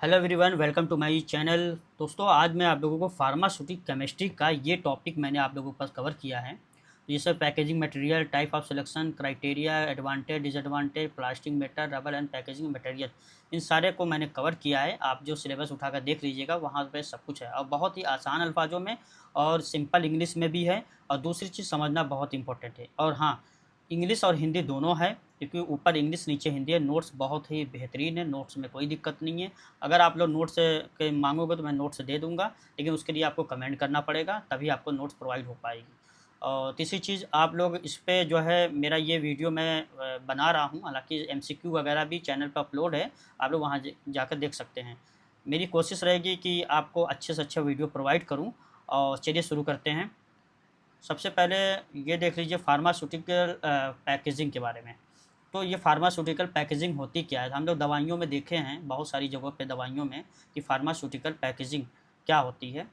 Hello everyone, welcome to my channel. दोस्तों, आज मैं आप लोगों को फार्मास्यूटिक केमिस्ट्री का ये टॉपिक मैंने आप लोगों के पास कवर किया है। तो ये सब packaging material, type of selection, criteria, advantage, disadvantage, plastic metal, rubber and packaging material, इन सारे को मैंने कवर किया है। आप जो सिलेबस उठाकर देख लीजिएगा, वहाँ पे सब कुछ है और बहुत ही आसान अल्फाजों में और सिंपल इंग्लिश में भी है। और दूसरी चीज़ समझना बहुत इंपॉर्टेंट है। और हाँ, इंग्लिश और हिंदी दोनों है, क्योंकि ऊपर इंग्लिश नीचे हिंदी है। नोट्स बहुत ही बेहतरीन है, नोट्स में कोई दिक्कत नहीं है। अगर आप लोग नोट्स के मांगोगे तो मैं नोट्स दे दूंगा, लेकिन उसके लिए आपको कमेंट करना पड़ेगा, तभी आपको नोट्स प्रोवाइड हो पाएगी। और तीसरी चीज़, आप लोग इस पे जो है मेरा ये वीडियो मैं बना रहा हूँ, हालांकि एमसीक्यू वगैरह भी चैनल पर अपलोड है, आप लोग वहाँ जाकर देख सकते हैं। मेरी कोशिश रहेगी कि आपको अच्छे से अच्छा वीडियो प्रोवाइड करूँ। और चलिए शुरू करते हैं। सबसे पहले ये देख लीजिए फार्मास्यूटिकल पैकेजिंग के बारे में। तो ये फार्मास्यूटिकल पैकेजिंग होती क्या है? हम लोग दवाइयों में देखे हैं, बहुत सारी जगहों पे दवाइयों में, कि फार्मास्यूटिकल पैकेजिंग क्या होती है।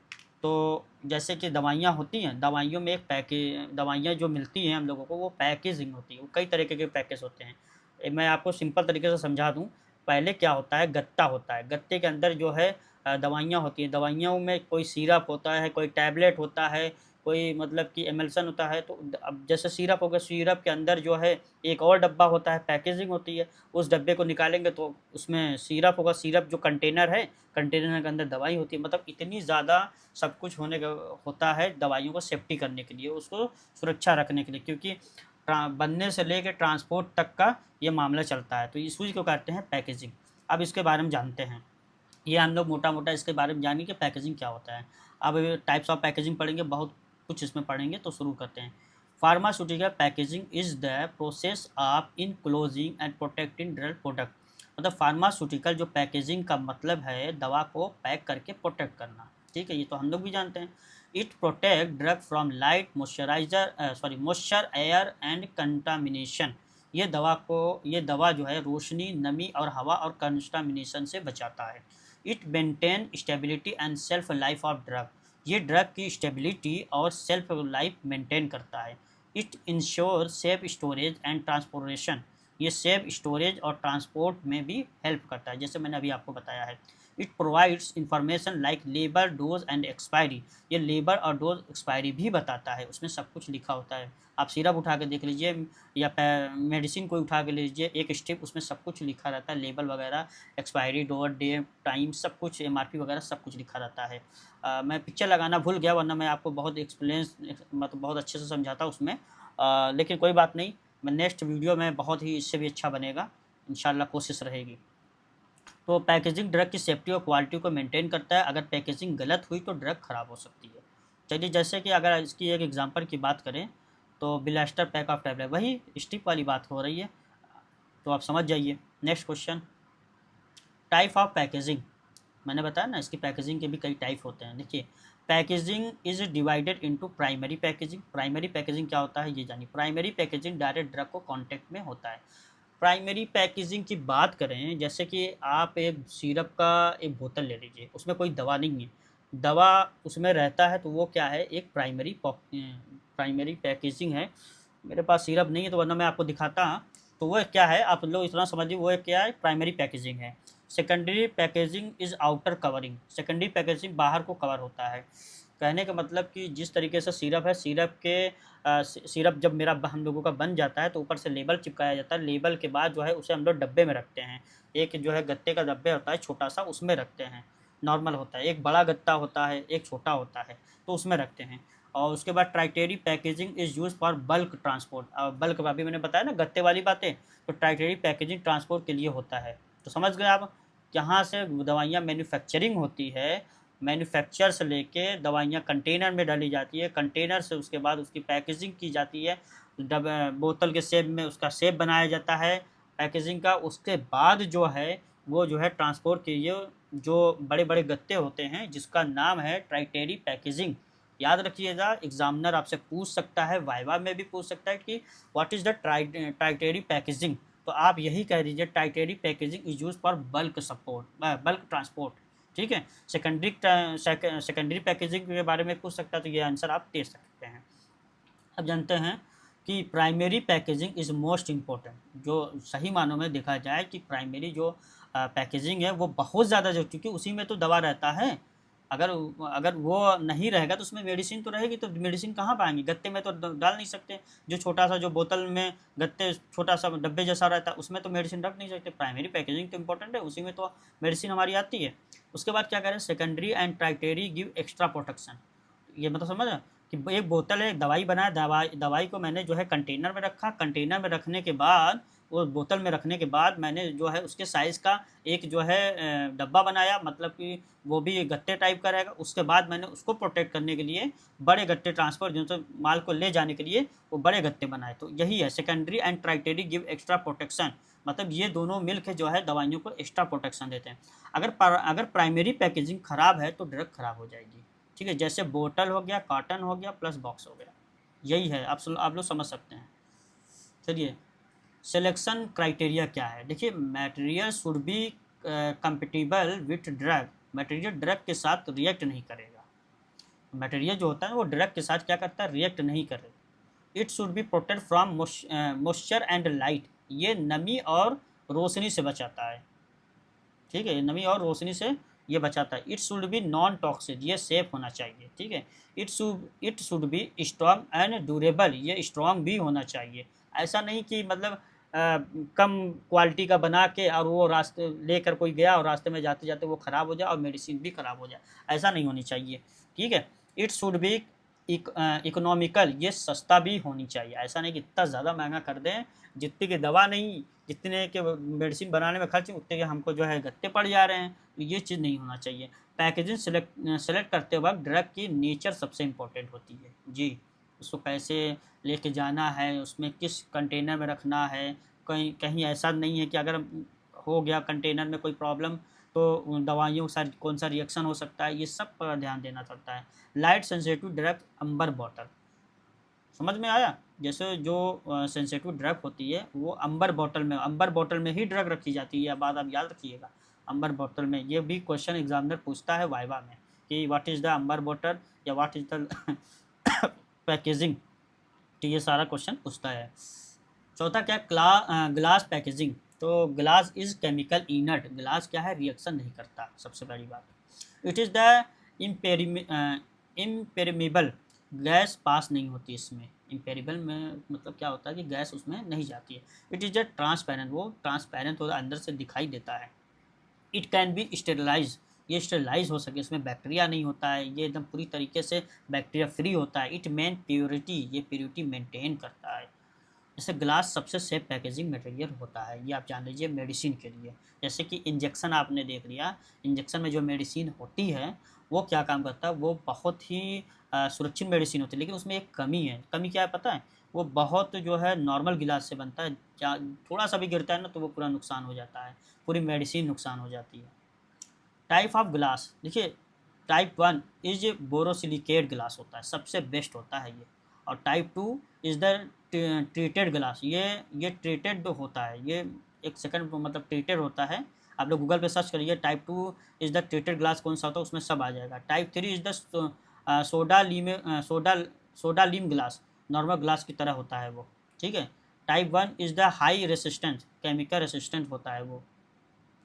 तो जैसे कि दवाइयाँ होती हैं, दवाइयों में एक दवाइयाँ जो मिलती हैं हम लोगों को, वो पैकेजिंग होती है। वो कई तरीके के पैकेज होते हैं। मैं आपको सिंपल तरीके से समझा दूँ। पहले क्या होता है, गत्ता होता है। गत्ते के अंदर जो है दवाइयाँ होती हैं। दवाइयों में कोई सिरप होता है, कोई टैबलेट होता है, कोई मतलब कि एमल्सन होता है। तो अब जैसे सिरप हो गया, सिरप के अंदर जो है एक और डब्बा होता है, पैकेजिंग होती है। उस डब्बे को निकालेंगे तो उसमें सिरप होगा। सिरप जो कंटेनर है, कंटेनर के अंदर दवाई होती है। मतलब इतनी ज़्यादा सब कुछ होने का होता है दवाइयों को सेफ्टी करने के लिए, उसको सुरक्षा रखने के लिए, क्योंकि बनने से लेकर ट्रांसपोर्ट तक का ये मामला चलता है। तो इस चीज़ को कहते हैं पैकेजिंग। अब इसके बारे में जानते हैं। ये हम लोग मोटा मोटा इसके बारे में जानेंगे कि पैकेजिंग क्या होता है। अब टाइप्स ऑफ पैकेजिंग पढ़ेंगे, बहुत कुछ इसमें पढ़ेंगे। तो शुरू करते हैं। Pharmaceutical packaging is the process of enclosing and protecting drug product. मतलब फार्मास्यूटिकल जो पैकेजिंग का मतलब है दवा को पैक करके प्रोटेक्ट करना। ठीक है, ये तो हम लोग भी जानते हैं। It protect drug from light, moisture, air and contamination. ये दवा जो है रोशनी, नमी और हवा और कंटामिनेशन से बचाता है। It maintain stability and self life of drug. ये ड्रग की स्टेबिलिटी और सेल्फ लाइफ मेंटेन करता है। It ensure safe storage and transportation. ये सेफ स्टोरेज और ट्रांसपोर्ट में भी हेल्प करता है, जैसे मैंने अभी आपको बताया है। It provides information like labour, dose and expiry. ये लेबर और डोज एक्सपायरी भी बताता है, उसमें सब कुछ लिखा होता है। आप सिरप उठा के देख लीजिए या मेडिसिन कोई उठा के लीजिए, एक स्टेप उसमें सब कुछ लिखा रहता है, लेबल वगैरह, एक्सपायरी डे टाइम, सब कुछ, एमआरपी वगैरह सब कुछ लिखा रहता है। मैं पिक्चर लगाना भूल गया, वरना मैं आपको बहुत मतलब बहुत अच्छे से समझाता उसमें। लेकिन कोई बात नहीं, मैं नेक्स्ट वीडियो में बहुत ही इससे भी अच्छा बनेगा, इंशाल्लाह कोशिश रहेगी। तो पैकेजिंग ड्रग की सेफ्टी और क्वालिटी को मेंटेन करता है। अगर पैकेजिंग गलत हुई तो ड्रग ख़राब हो सकती है। चलिए, जैसे कि अगर इसकी एक एग्जांपल की बात करें, तो बिलास्टर पैक ऑफ टैबलेट, वही स्टिप वाली बात हो रही है, तो आप समझ जाइए। Next question, type of packaging. मैंने बताया ना, इसकी पैकेजिंग के भी कई टाइप होते हैं। देखिए, packaging is divided into primary packaging. Primary packaging क्या होता है ये जानिए। प्राइमरी पैकेजिंग डायरेक्ट ड्रग को कांटेक्ट में होता है। प्राइमरी पैकेजिंग की बात करें, जैसे कि आप एक सिरप का एक बोतल ले लीजिए, उसमें कोई दवा नहीं है, दवा उसमें रहता है, तो वो क्या है, एक प्राइमरी पैकेजिंग है। मेरे पास सिरप नहीं है, तो वरना मैं आपको दिखाता। तो वो क्या है, आप लोग इतना समझिए, वो क्या है, प्राइमरी पैकेजिंग है। Secondary packaging is outer covering. Secondary packaging बाहर को कवर होता है। कहने का मतलब कि जिस तरीके से सिरप है, सिरप जब मेरा हम लोगों का बन जाता है, तो ऊपर से लेबल चिपकाया जाता है। लेबल के बाद जो है उसे हम लोग डब्बे में रखते हैं। एक जो है गत्ते का डब्बे होता है छोटा सा, उसमें रखते हैं। नॉर्मल होता है, एक बड़ा गत्ता होता है, एक छोटा होता है, तो उसमें रखते हैं। और उसके बाद tertiary packaging is used for bulk transport. Bulk अभी मैंने बताया ना गत्ते वाली बातें, तो ट्राइटेरी पैकेजिंग ट्रांसपोर्ट के लिए होता है। तो समझ गए आप, जहाँ से दवाइयाँ मैन्युफैक्चरिंग होती है, मैन्युफैक्चर से लेके दवाइयाँ कंटेनर में डाली जाती है, कंटेनर से उसके बाद उसकी पैकेजिंग की जाती है, बोतल के शेप में उसका शेप बनाया जाता है पैकेजिंग का। उसके बाद जो है वो जो है ट्रांसपोर्ट के लिए जो बड़े बड़े गत्ते होते हैं, जिसका नाम है ट्राइटेरी पैकेजिंग। याद रखिएगा, एग्जामिनर आपसे पूछ सकता है, वाइवा में भी पूछ सकता है कि what is the tertiary packaging. तो आप यही कह दीजिए, tertiary packaging is used for bulk transport. ठीक है। सेकेंडरी पैकेजिंग के बारे में पूछ सकता है, तो ये आंसर आप दे सकते हैं। अब जानते हैं कि primary packaging is most important. जो सही मानों में देखा जाए कि प्राइमरी जो पैकेजिंग है वो बहुत ज़्यादा जरूरी, क्योंकि उसी में तो दवा रहता है। अगर अगर वो नहीं रहेगा तो उसमें मेडिसिन तो रहेगी, तो मेडिसिन कहाँ पाएंगे, गत्ते में तो डाल नहीं सकते। जो छोटा सा जो बोतल में गत्ते छोटा सा डब्बे जैसा रहता है उसमें तो मेडिसिन रख नहीं सकते। प्राइमरी पैकेजिंग तो इंपॉर्टेंट है, उसी में तो मेडिसिन हमारी आती है। उसके बाद क्या करें, secondary and tertiary give extra protection. ये मतलब समझ कि एक बोतल है, दवाई बनाया, दवाई को मैंने जो है कंटेनर में रखा, कंटेनर में रखने के बाद वो बोतल में रखने के बाद मैंने जो है उसके साइज़ का एक जो है डब्बा बनाया, मतलब कि वो भी गत्ते टाइप का रहेगा। उसके बाद मैंने उसको प्रोटेक्ट करने के लिए बड़े गत्ते, ट्रांसफ़र जो तो माल को ले जाने के लिए वो बड़े गत्ते बनाए। तो यही है secondary and tertiary give extra protection, मतलब ये दोनों मिलकर जो है दवाइयों को एक्स्ट्रा प्रोटेक्शन देते हैं। अगर प्राइमरी पैकेजिंग ख़राब है तो ड्रग ख़राब हो जाएगी। ठीक है, जैसे बोतल हो गया, कार्टन हो गया, प्लस बॉक्स हो गया, यही है। आप लोग समझ सकते हैं। चलिए, सिलेक्शन क्राइटेरिया क्या है, देखिए material should be compatible with drug. Material drug के साथ रिएक्ट नहीं करेगा। मटेरियल जो होता है वो ड्रग के साथ क्या करता है, रिएक्ट नहीं करेगा। It should be protect from moisture and light, ये नमी और रोशनी से बचाता है। ठीक है, नमी और रोशनी से ये बचाता है। It should be non toxic, ये सेफ होना चाहिए। ठीक है, it should be strong and durable, ये स्ट्रॉन्ग भी होना चाहिए। ऐसा नहीं कि मतलब कम क्वालिटी का बना के और वो रास्ते लेकर कोई गया और रास्ते में जाते जाते वो ख़राब हो जाए और मेडिसिन भी ख़राब हो जाए, ऐसा नहीं होनी चाहिए। ठीक है, इट शुड बी इकोनॉमिकल, ये सस्ता भी होनी चाहिए। ऐसा नहीं कि इतना ज़्यादा महंगा कर दें, जितने की दवा नहीं, जितने के मेडिसिन बनाने में खर्च उतने के हमको जो है गत्ते पड़ जा रहे हैं, तो ये चीज़ नहीं होना चाहिए। पैकेजिंग सेलेक्ट करते वक्त ड्रग की नेचर सबसे इम्पोर्टेंट होती है जी। उसको कैसे लेके जाना है, उसमें किस कंटेनर में रखना है, कहीं कहीं ऐसा नहीं है कि अगर हो गया कंटेनर में कोई प्रॉब्लम तो दवाइयों का कौन सा रिएक्शन हो सकता है, ये सब पर ध्यान देना पड़ता है। लाइट सेंसिटिव ड्रग अंबर बॉटल, समझ में आया। जैसे जो सेंसिटिव ड्रग होती है वो अंबर बॉटल में ही ड्रग रखी जाती है, बात आप याद रखिएगा। अंबर बॉटल में, ये भी क्वेश्चन एग्जामिनर पूछता है वाइवा में कि what is the amber bottle या व्हाट इज़ द पैकेजिंग, तो ये सारा क्वेश्चन पूछता है। चौथा क्या, ग्लास पैकेजिंग। तो glass is chemical inert, glass क्या है, रिएक्शन नहीं करता, सबसे बड़ी बात। It is the impermeable, gas pass नहीं होती इसमें। इम्पेरिबल में मतलब क्या होता है कि गैस उसमें नहीं जाती है। इट इज़ द ट्रांसपेरेंट, वो ट्रांसपेरेंट होता है, अंदर से दिखाई देता है। इट कैन बी स्टेरलाइज, ये स्टेरलाइज हो सके, इसमें बैक्टीरिया नहीं होता है, ये एकदम पूरी तरीके से बैक्टीरिया फ्री होता है। इट मेन प्योरिटी, ये प्योरिटी मेंटेन करता है। जैसे ग्लास सबसे सेफ पैकेजिंग मटेरियल होता है, ये आप जान लीजिए मेडिसिन के लिए। जैसे कि इंजेक्शन आपने देख लिया, इंजेक्शन में जो मेडिसिन होती है वो क्या काम करता है, वो बहुत ही सुरक्षित मेडिसिन होती है, लेकिन उसमें एक कमी है। कमी क्या है पता है, वो बहुत जो है नॉर्मल गिलास से बनता है, थोड़ा सा भी गिरता है ना तो वो पूरा नुकसान हो जाता है, पूरी मेडिसिन नुकसान हो जाती है। टाइप ऑफ ग्लास, देखिए टाइप 1 इज बोरोसिलिकेट ग्लास होता है, सबसे बेस्ट होता है ये। और type 2 is the treated glass, ये ट्रीटेड होता है, ये एक सेकंड मतलब ट्रीटेड होता है। आप लोग गूगल पे सर्च करिए type 2 is the treated glass कौन सा होता है, उसमें सब आ जाएगा। टाइप 3 इज़ द सोडा लीम ग्लास, नॉर्मल ग्लास की तरह होता है वो। ठीक है। Type 1 is the high resistance, chemical resistant होता है वो,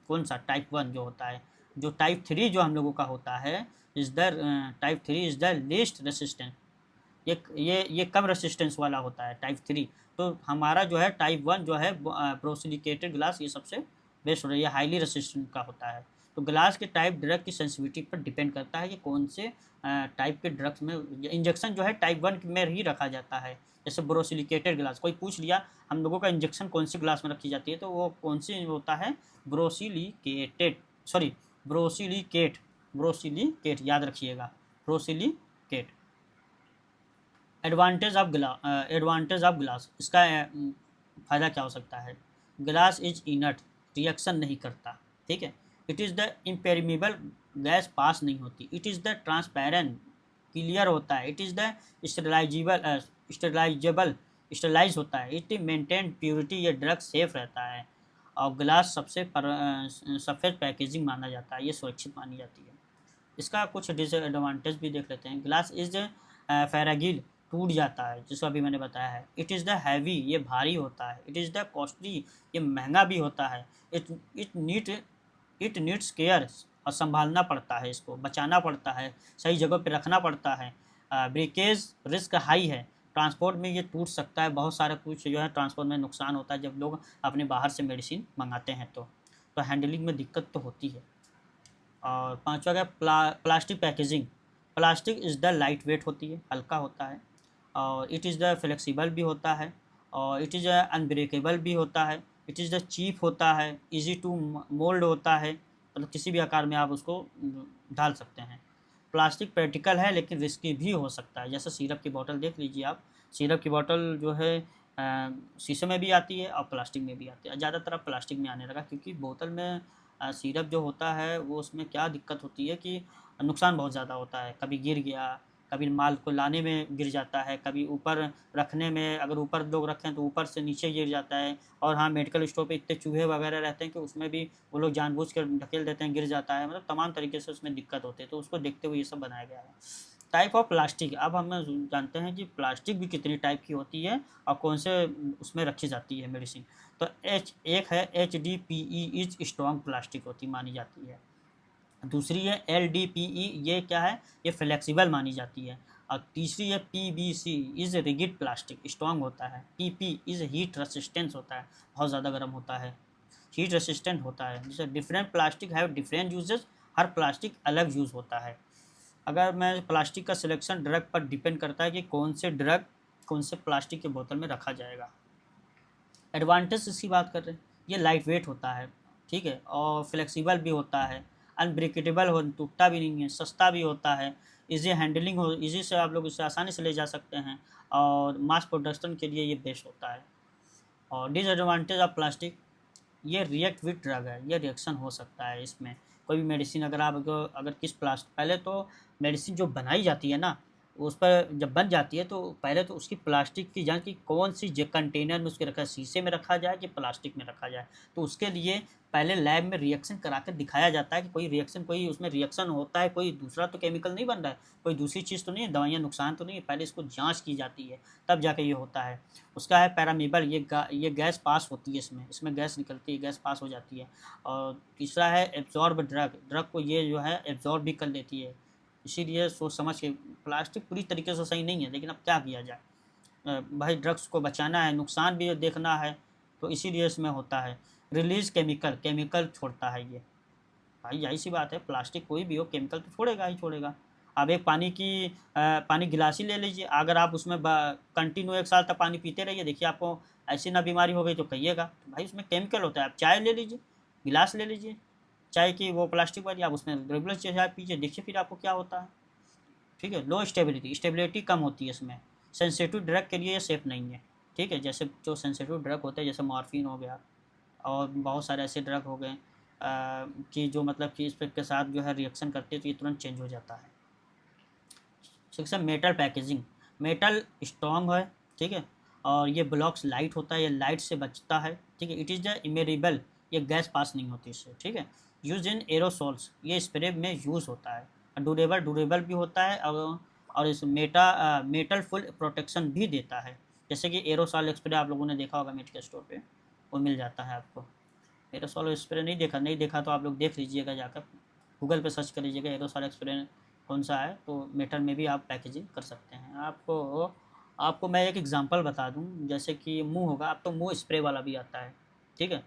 कौन सा, टाइप 1 जो होता है। जो टाइप 3 जो हम लोगों का होता है is the type 3 is the least resistant, ये कम रेसिस्टेंस वाला होता है टाइप 3। तो हमारा जो है टाइप 1 जो है ब्रोसिलिकेटेड ग्लास, ये सबसे बेस्ट होता है, ये हाईली रेसिस्टेंट का होता है। तो ग्लास के टाइप ड्रग की सेंसिटिविटी पर डिपेंड करता है कि कौन से टाइप के ड्रग्स में इंजेक्शन जो है टाइप 1 में ही रखा जाता है। जैसे ब्रोसिलिकेटेड ग्लास, कोई पूछ लिया हम लोगों का इंजेक्शन कौन सी ग्लास में रखी जाती है, तो वो कौन सी होता है, ब्रोसिलिकेटेड, सॉरी ब्रोसिलिकेट, ब्रोसिलिकेट याद रखिएगा, ब्रोसिलिकेट। एडवांटेज ऑफ ग्लास, इसका फ़ायदा क्या हो सकता है, ग्लास इज इनर्ट, रिएक्शन नहीं करता। ठीक है। It is the impermeable, gas pass नहीं होती। It is the transparent, clear होता है। इट इज़ द स्टेरलाइजेबल, स्टेरलाइज होता है। इट मेंटेन प्योरिटी, ये ड्रग सेफ रहता है। और ग्लास सबसे सफ़ेद पैकेजिंग माना जाता है, ये सुरक्षित मानी जाती है। इसका कुछ डिसएडवांटेज भी देख लेते हैं। ग्लास इज फ्रैगिल, टूट जाता है, जिसको अभी मैंने बताया है। इट इज़ द हैवी, ये भारी होता है। इट इज़ द कॉस्टली, ये महंगा भी होता है। It need it needs care, और संभालना पड़ता है, इसको बचाना पड़ता है, सही जगह पे रखना पड़ता है। ब्रेकेज रिस्क हाई है, ट्रांसपोर्ट में ये टूट सकता है, बहुत सारा कुछ जो है ट्रांसपोर्ट में नुकसान होता है जब लोग अपने बाहर से मेडिसिन मंगाते हैं तो हैंडलिंग में दिक्कत तो होती है। और पांचवा क्या, plastic packaging. Plastic is the light weight होती है, हल्का होता है, और इट इज़ द फ्लेक्सिबल भी होता है, और इट इज़ अनब्रेकेबल भी होता है, इट इज़ द चीप होता है, इजी टू मोल्ड होता है, मतलब किसी भी आकार में आप उसको डाल सकते हैं। प्लास्टिक प्रैक्टिकल है लेकिन रिस्की भी हो सकता है, जैसे सिरप की बोतल देख लीजिए आप, सिरप की बोतल जो है शीशे में भी आती है और प्लास्टिक में भी आती है, ज़्यादातर अब प्लास्टिक में आने लगा, क्योंकि बोतल में सिरप जो होता है वो उसमें क्या दिक्कत होती है कि नुकसान बहुत ज़्यादा होता है, कभी गिर गया, कभी माल को लाने में गिर जाता है, कभी ऊपर रखने में, अगर ऊपर लोग रखें तो ऊपर से नीचे गिर जाता है। और हाँ, मेडिकल स्टोर पे इतने चूहे वगैरह रहते हैं कि उसमें भी वो लोग जानबूझ कर ढकेल देते हैं, गिर जाता है, मतलब तमाम तरीके से उसमें दिक्कत होती है, तो उसको देखते हुए ये सब बनाया गया है। टाइप ऑफ प्लास्टिक, अब हम जानते हैं कि प्लास्टिक भी कितनी टाइप की होती है और कौन से उसमें रखी जाती है मेडिसिन। तो एक है HDPE, इज स्ट्रॉन्ग प्लास्टिक होती मानी जाती है। दूसरी है LDPE, ये क्या है, ये फ्लेक्सिबल मानी जाती है। और तीसरी है PVC, is rigid plastic, strong होता है। PP इज़ हीट रेसिस्टेंस होता है, बहुत ज़्यादा गर्म होता है, हीट रेसिस्टेंट होता है। जैसे different plastic have different uses, her plastic अलग यूज़ होता है। अगर मैं प्लास्टिक का सिलेक्शन ड्रग पर डिपेंड करता है कि कौन से ड्रग कौन से प्लास्टिक के बोतल में रखा जाएगा। एडवांटेज इसकी बात कर रहे हैं, ये लाइट वेट होता है, ठीक है, और फ्लेक्सिबल भी होता है, अनब्रेकेटेबल हो, टूटता भी नहीं है, सस्ता भी होता है, इजी हैंडलिंग हो, इजी से आप लोग इसे आसानी से ले जा सकते हैं, और मास प्रोडक्शन के लिए ये बेस्ट होता है। और डिसएडवांटेज ऑफ प्लास्टिक, ये रिएक्ट विद ड्रग है, ये रिएक्शन हो सकता है इसमें। कोई भी मेडिसिन अगर आप अगर किस प्लास्टिक, पहले तो मेडिसिन जो बनाई जाती है ना, उस पर जब बन जाती है तो पहले तो उसकी प्लास्टिक की जांच कि कौन सी कंटेनर में उसके रखा, शीशे में रखा जाए कि प्लास्टिक में रखा जाए, तो उसके लिए पहले लैब में रिएक्शन करा कर दिखाया जाता है कि कोई रिएक्शन, कोई उसमें रिएक्शन होता है, कोई दूसरा तो केमिकल नहीं बन रहा है, कोई दूसरी चीज़ तो नहीं है, दवाइयाँ नुकसान तो नहीं है, पहले इसको जाँच की जाती है, तब जाके ये होता है। उसका है पैरामीबल, ये गैस पास होती है, इसमें गैस निकलती है, गैस पास हो जाती है। और तीसरा है एब्जॉर्ब ड्रग को ये जो है एब्जॉर्ब भी कर लेती है, इसीलिए सोच समझ के। प्लास्टिक पूरी तरीके से सही नहीं है, लेकिन अब क्या किया जाए, भाई ड्रग्स को बचाना है, नुकसान भी देखना है, तो इसीलिए इसमें होता है। रिलीज केमिकल छोड़ता है ये, भाई यही सी बात है, प्लास्टिक कोई भी हो केमिकल तो छोड़ेगा ही छोड़ेगा। आप एक पानी गिलास ही ले लीजिए, अगर आप उसमें कंटिन्यू 1 साल तक पानी पीते रहिए, देखिए आपको ऐसी ना बीमारी हो गई तो कहिएगा, तो भाई उसमें केमिकल होता है। आप चाय ले लीजिए, गिलास ले लीजिए चाय की, वो प्लास्टिक वाली, आप उसमें रेगुलर चाय पीजिए, देखिए फिर आपको क्या होता है, ठीक है। लो स्टेबिलिटी कम होती है इसमें, सेंसिटिव ड्रग के लिए ये सेफ़ नहीं है, ठीक है। जैसे जो सेंसिटिव ड्रग होते हैं, जैसे मॉर्फिन हो गया और बहुत सारे ऐसे ड्रग हो गए कि जो मतलब कि इस पे के साथ जो है रिएक्शन करते हैं तो ये तुरंत चेंज हो जाता है। Section metal packaging, metal strong है, ठीक है, और ये ब्लॉक्स लाइट होता है, ये लाइट से बचता है, ठीक है। इट इज़ द इमेरेबल, ये गैस पास नहीं होती इससे, ठीक है। यूज इन एरोसोल्स, ये स्प्रे में यूज़ होता है। ड्यूरेबल भी होता है, और इस मेटल फुल प्रोटेक्शन भी देता है, जैसे कि एरोसॉल स्प्रे आप लोगों ने देखा होगा मेडिकल स्टोर पे, वो मिल जाता है आपको। एरोसॉल स्प्रे नहीं देखा तो आप लोग देख लीजिएगा, जाकर गूगल पे सर्च कर लीजिएगा एरोसॉल स्प्रे कौन सा है, तो मेटल में भी आप पैकेजिंग कर सकते हैं। आपको मैं एक एग्जांपल बता दूं, जैसे कि मुंह होगा, अब तो मुंह स्प्रे वाला भी आता है, ठीक है,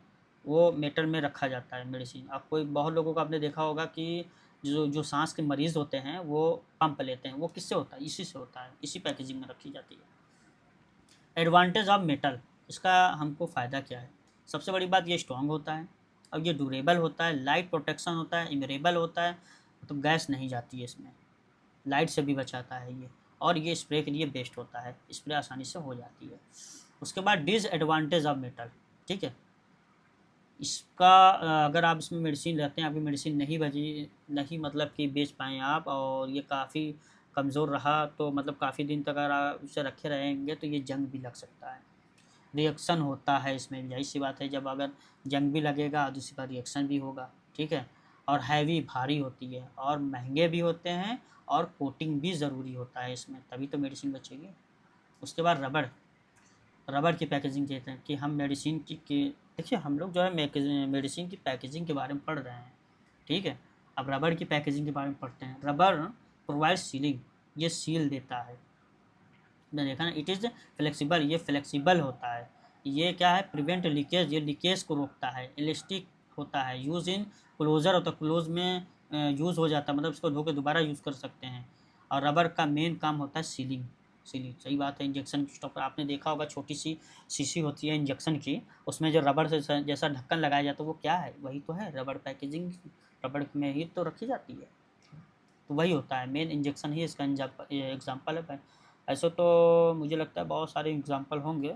वो मेटल में रखा जाता है मेडिसिन। अब कोई बहुत लोगों को आपने देखा होगा कि जो जो सांस के मरीज़ होते हैं वो पंप लेते हैं, वो किससे होता है, इसी से होता है, इसी पैकेजिंग में रखी जाती है। एडवांटेज ऑफ मेटल, इसका हमको फ़ायदा क्या है, सबसे बड़ी बात ये स्ट्रॉन्ग होता है, और ये ड्यूरेबल होता है, लाइट प्रोटेक्शन होता है, इमरेबल होता है, तो गैस नहीं जाती है इसमें, लाइट से भी बचाता है ये, और ये स्प्रे के लिए बेस्ट होता है, स्प्रे आसानी से हो जाती है। उसके बाद डिसएडवांटेज ऑफ मेटल, ठीक है, इसका अगर आप इसमें मेडिसिन लेते हैं, आपकी मेडिसिन नहीं मतलब कि बेच पाएँ आप, और ये काफ़ी कमज़ोर रहा तो मतलब काफ़ी दिन तक अगर आप उसे रखे रहेंगे तो ये जंग भी लग सकता है, रिएक्शन होता है इसमें, यही सी बात है, जब अगर जंग भी लगेगा दूसरी बार रिएक्शन भी होगा, ठीक है। और हैवी भारी होती है, और महंगे भी होते हैं, और कोटिंग भी ज़रूरी होता है इसमें, तभी तो मेडिसिन बचेगी। उसके बाद रबड़ की पैकेजिंग कहते हैं कि हम मेडिसिन की देखिए, हम लोग जो है मेडिसिन की पैकेजिंग के बारे में पढ़ रहे हैं, ठीक है। अब रबड़ की पैकेजिंग के बारे में पढ़ते हैं। रबड़ प्रोवाइड सीलिंग, ये सील देता है। आपने देखा ना, इट इज़ फ्लेक्सिबल, ये फ्लेक्सिबल होता है। ये क्या है, प्रिवेंट लीकेज, ये लीकेज को रोकता है। इलास्टिक होता है, यूज़ इन क्लोजर होता है, क्लोज में यूज़ हो जाता है, मतलब इसको धो के दोबारा यूज़ कर सकते हैं। और रबर का मेन काम होता है सीलिंग। सीलिंग सही बात है। इंजेक्शन स्टॉपर आपने देखा होगा, छोटी सी शीशी होती है इंजेक्शन की, उसमें जो रबर से जैसा ढक्कन लगाया जाता है वो क्या है, वही तो है रबर पैकेजिंग, रबर में ही तो रखी जाती है। तो वही होता है, मेन इंजेक्शन ही इसका एग्जाम्पल है। ऐसे तो मुझे लगता है बहुत सारे एग्जाम्पल होंगे,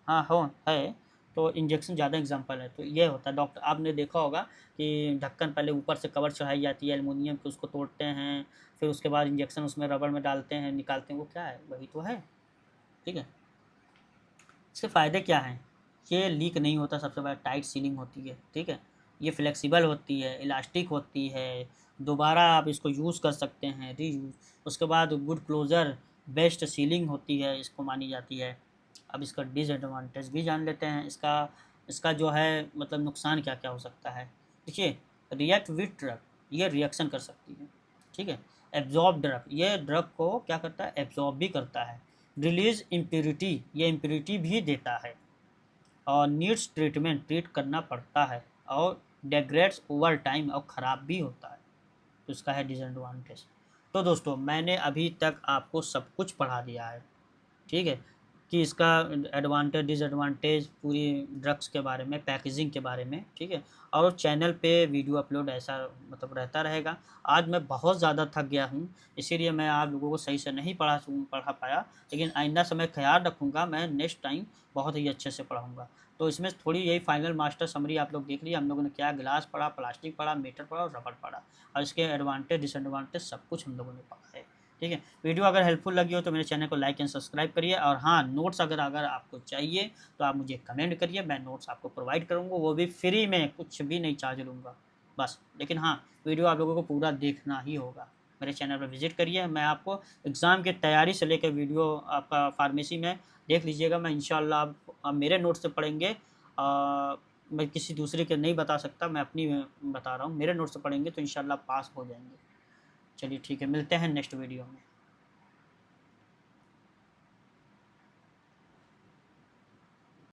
हाँ हो है, तो इंजेक्शन ज़्यादा एग्जाम्पल है। तो ये होता है डॉक्टर, आपने देखा होगा कि ढक्कन पहले ऊपर से कवर चढ़ाई जाती है एल्युमिनियम की, उसको तोड़ते हैं, फिर उसके बाद इंजेक्शन उसमें रबर में डालते हैं, निकालते हैं, वो क्या है, वही तो है। ठीक है। इसके फ़ायदे क्या हैं, ये लीक नहीं होता, सबसे बड़ा टाइट सीलिंग होती है। ठीक है। ये फ्लेक्सिबल होती है, इलास्टिक होती है, दोबारा आप इसको यूज़ कर सकते हैं, रीयूज़। उसके बाद गुड क्लोज़र, बेस्ट सीलिंग होती है, इसको मानी जाती है। अब इसका डिसएडवांटेज भी जान लेते हैं। इसका इसका जो है मतलब नुकसान क्या क्या हो सकता है। देखिए, रिएक्ट विथ ड्रग, ये रिएक्शन कर सकती है। ठीक है। एब्जॉर्ब ड्रग, ये ड्रग को क्या करता है, एब्जॉर्ब भी करता है। रिलीज इम्प्योरिटी, ये इम्प्योरिटी भी देता है। और नीड्स ट्रीटमेंट, ट्रीट करना पड़ता है। और डेग्रेड्स ओवर टाइम, और ख़राब भी होता है। तो इसका है डिसएडवांटेज। तो दोस्तों, मैंने अभी तक आपको सब कुछ पढ़ा दिया है। ठीक है, कि इसका एडवांटेज डिसएडवांटेज पूरी ड्रग्स के बारे में, पैकेजिंग के बारे में। ठीक है। और चैनल पे वीडियो अपलोड ऐसा मतलब रहता रहेगा। आज मैं बहुत ज़्यादा थक गया हूँ, इसीलिए मैं आप लोगों को सही से नहीं पढ़ा पाया, लेकिन आइंदा से मैं ख्याल रखूँगा, मैं नेक्स्ट टाइम बहुत ही अच्छे से पढ़ाऊँगा। तो इसमें थोड़ी यही फाइनल मास्टर समरी आप लोग देख लीजिए, हम लोगों ने क्या गिलास पढ़ा, प्लास्टिक पढ़ा, मीटर पढ़ा और रबड़ पढ़ा, और इसके एडवांटेज डिसएडवांटेज सब कुछ हम लोगों ने पढ़ा है। ठीक है। वीडियो अगर हेल्पफुल लगी हो तो मेरे चैनल को लाइक एंड सब्सक्राइब करिए। और हाँ, नोट्स अगर अगर आपको चाहिए तो आप मुझे कमेंट करिए, मैं नोट्स आपको प्रोवाइड करूँगा, वो भी फ्री में, कुछ भी नहीं चार्ज लूँगा बस। लेकिन हाँ, वीडियो आप लोगों को पूरा देखना ही होगा। मेरे चैनल पर विजिट करिए, मैं आपको एग्ज़ाम की तैयारी से लेकर वीडियो आपका फार्मेसी में देख लीजिएगा। मैं इंशाल्लाह आप मेरे नोट्स से पढ़ेंगे, मैं किसी दूसरे के नहीं बता सकता, मैं अपनी बता रहा हूँ, मेरे नोट्स से पढ़ेंगे तो इंशाल्लाह पास हो जाएंगे। चलिए ठीक है, मिलते हैं नेक्स्ट वीडियो में।